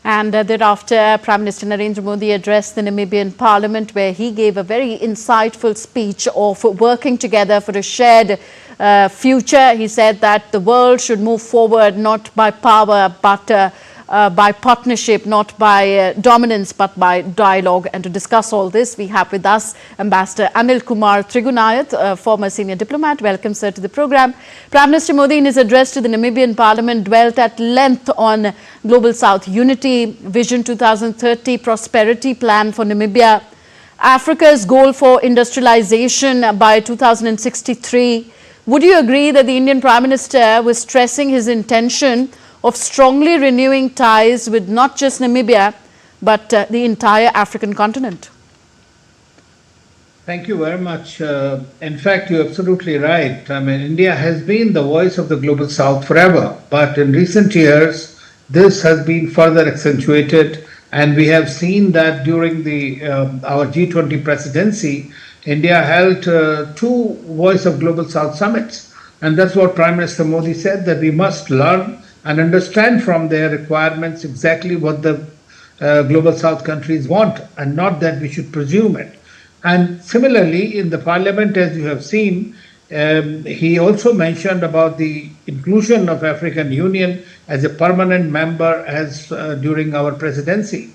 And thereafter, Prime Minister Narendra Modi addressed the Namibian Parliament, where he gave a very insightful speech of working together for a shared future. He said that the world should move forward not by power but by partnership, not by dominance but by dialogue. And to discuss all this, we have with us Ambassador Anil Kumar Trigunayat, a former senior diplomat. Welcome, sir, to the program. Prime Minister Modi, in his address to the Namibian Parliament, dwelt at length on Global South Unity, Vision 2030, Prosperity Plan for Namibia, Africa's goal for industrialization by 2063. Would you agree that the Indian Prime Minister was stressing his intention of strongly renewing ties with not just Namibia, but the entire African continent? Thank you very much. In fact, you're absolutely right. I mean, India has been the voice of the Global South forever, but in recent years, this has been further accentuated, and we have seen that during our G20 presidency, India held two Voice of Global South summits, and that's what Prime Minister Modi said, that we must learn and understand from their requirements exactly what the Global South countries want, and not that we should presume it. And similarly, in the Parliament, as you have seen, he also mentioned about the inclusion of African Union as a permanent member as during our presidency.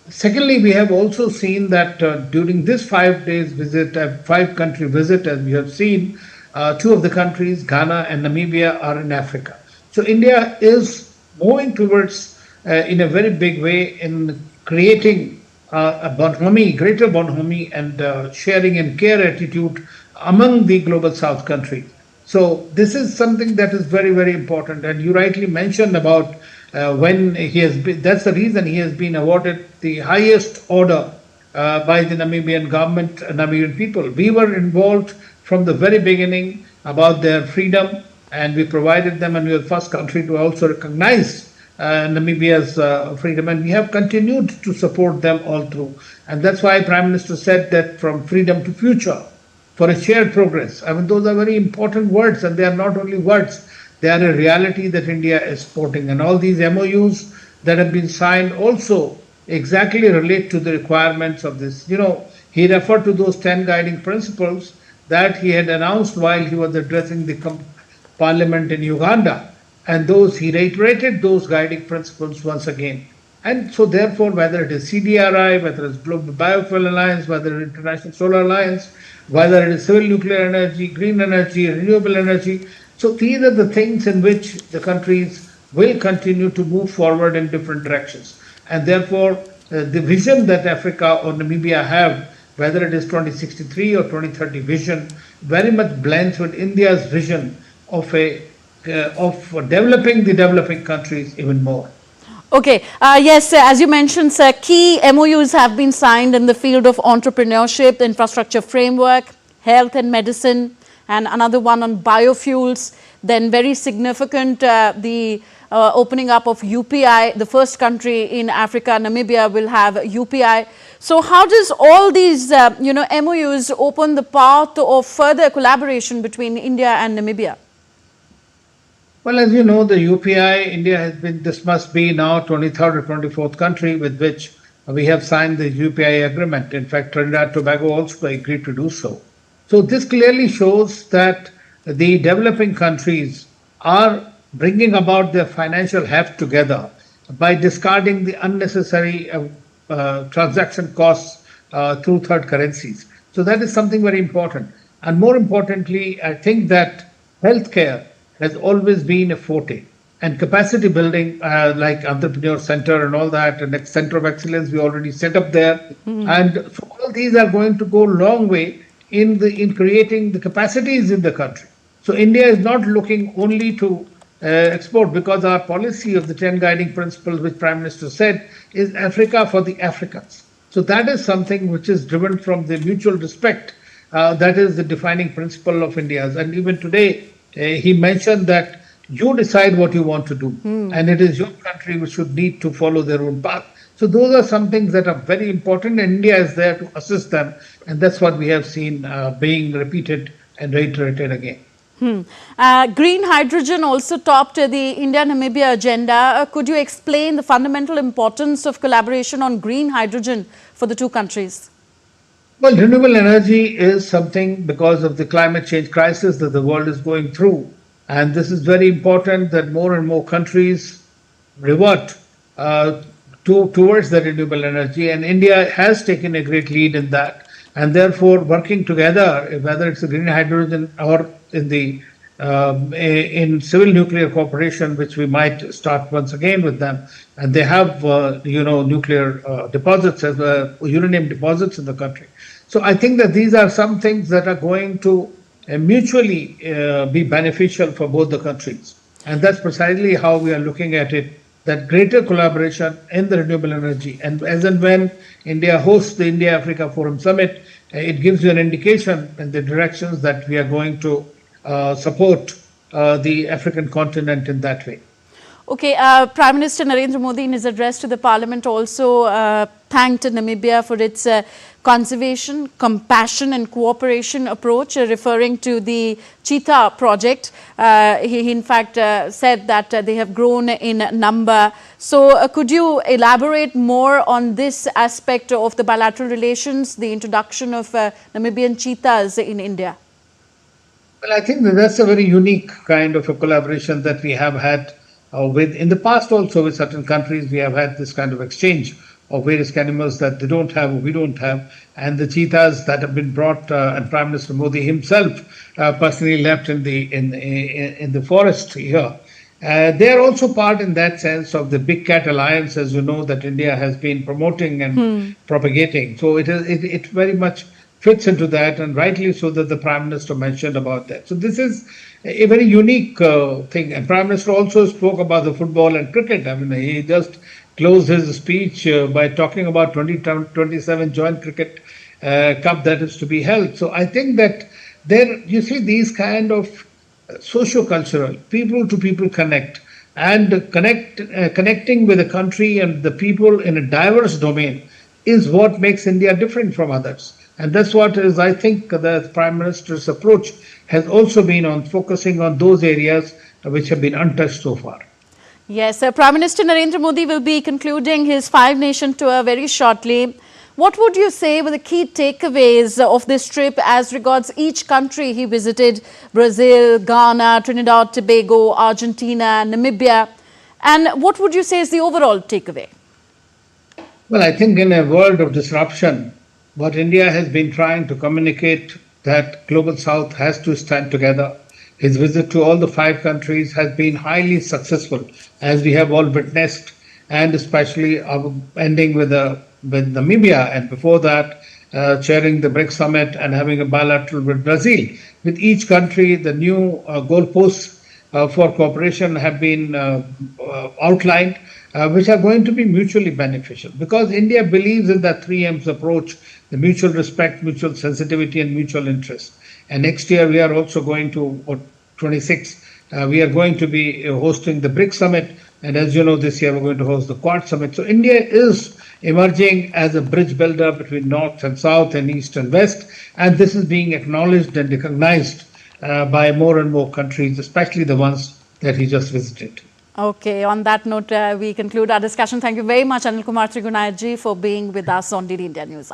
Secondly, we have also seen that during this 5 days visit, 5-country visit, as we have seen, two of the countries, Ghana and Namibia, are in Africa. So India is moving towards, in a very big way, in creating a bonhomie, greater bonhomie, and sharing and care attitude among the Global South countries. So this is something that is very, very important. And you rightly mentioned about when he has been, that's the reason he has been awarded the highest order by the Namibian government, Namibian people. We were involved from the very beginning about their freedom, and we provided them, and we were the first country to also recognize Namibia's freedom, and we have continued to support them all through. And that's why Prime Minister said that from freedom to future, for a shared progress. I mean, those are very important words, and they are not only words, they are a reality that India is supporting. And all these MOUs that have been signed also exactly relate to the requirements of this. You know, he referred to those 10 guiding principles that he had announced while he was addressing the Parliament in Uganda, and those he reiterated those guiding principles once again. And so therefore, whether it is CDRI, whether it's Global Biofuel Alliance, whether it is International Solar Alliance, whether it is civil nuclear energy, green energy, renewable energy, so these are the things in which the countries will continue to move forward in different directions. And therefore, the vision that Africa or Namibia have, whether it is 2063 or 2030 vision, very much blends with India's vision of developing the developing countries even more. Okay. Yes, as you mentioned, sir, key MOUs have been signed in the field of entrepreneurship, the infrastructure framework, health and medicine, and another one on biofuels. Then very significant, the opening up of UPI, the first country in Africa, Namibia, will have UPI. So how does all these, MOUs open the path of further collaboration between India and Namibia? Well, as you know, the UPI, India has been, this must be now 23rd or 24th country with which we have signed the UPI agreement. In fact, Trinidad and Tobago also agreed to do so. So this clearly shows that the developing countries are bringing about their financial heft together by discarding the unnecessary transaction costs through third currencies. So that is something very important. And more importantly, I think that healthcare has always been a forte, and capacity building like Entrepreneur Center and all that, and Center of Excellence we already set up there. And so all these are going to go a long way in creating the capacities in the country. So India is not looking only to export, because our policy of the 10 guiding principles, which Prime Minister said, is Africa for the Africans. So that is something which is driven from the mutual respect. That is the defining principle of India's. And even today, he mentioned that you decide what you want to do, and it is your country which should need to follow their own path. So those are some things that are very important, and India is there to assist them, and that's what we have seen being repeated and reiterated again. Green hydrogen also topped the India-Namibia agenda. Could you explain the fundamental importance of collaboration on green hydrogen for the two countries? Well, renewable energy is something because of the climate change crisis that the world is going through. And this is very important that more and more countries revert towards the renewable energy. And India has taken a great lead in that. And therefore, working together, whether it's green hydrogen or in civil nuclear cooperation, which we might start once again with them, and they have nuclear deposits as uranium deposits in the country. So I think that these are some things that are going to mutually be beneficial for both the countries, and that's precisely how we are looking at it. That greater collaboration in the renewable energy, and as and when India hosts the India-Africa Forum Summit, it gives you an indication in the directions that we are going to support the African continent in that way. Okay, Prime Minister Narendra Modi in his address to the Parliament also thanked Namibia for its conservation, compassion and cooperation approach, referring to the cheetah project. He in fact said that they have grown in number. So could you elaborate more on this aspect of the bilateral relations, the introduction of Namibian cheetahs in India? Well, I think that's a very unique kind of a collaboration that we have had in the past also with certain countries. We have had this kind of exchange of various animals that they don't have or we don't have, and the cheetahs that have been brought, and Prime Minister Modi himself personally left in the forest here. They are also part in that sense of the Big Cat Alliance, as you know, that India has been promoting and propagating. So it very much fits into that, and rightly so that the Prime Minister mentioned about that. So this is a very unique thing. And Prime Minister also spoke about the football and cricket. I mean, he just closed his speech by talking about 2027 Joint Cricket Cup that is to be held. So I think that there, you see, these kind of socio-cultural, people-to-people connect, and connecting with the country and the people in a diverse domain is what makes India different from others. And that's what is, I think, the Prime Minister's approach has also been on focusing on those areas which have been untouched so far. Yes, Prime Minister Narendra Modi will be concluding his five-nation tour very shortly. What would you say were the key takeaways of this trip as regards each country he visited? Brazil, Ghana, Trinidad, Tobago, Argentina, Namibia. And what would you say is the overall takeaway? Well, I think in a world of disruption, what India has been trying to communicate that Global South has to stand together. His visit to all the 5 countries has been highly successful, as we have all witnessed, and especially ending with Namibia, and before that chairing the BRICS summit and having a bilateral with Brazil. With each country, the new goalposts for cooperation have been outlined, which are going to be mutually beneficial, because India believes in that 3M's approach: the mutual respect, mutual sensitivity, and mutual interest. And next year we are also going to, 26, we are going to be hosting the BRICS summit, and as you know, this year we're going to host the Quad summit. So India is emerging as a bridge builder between North and South and East and West, and this is being acknowledged and recognized by more and more countries, especially the ones that he just visited. Okay, on that note, we conclude our discussion. Thank you very much, Anil Kumar Trigunayat ji, for being with us on DD India News.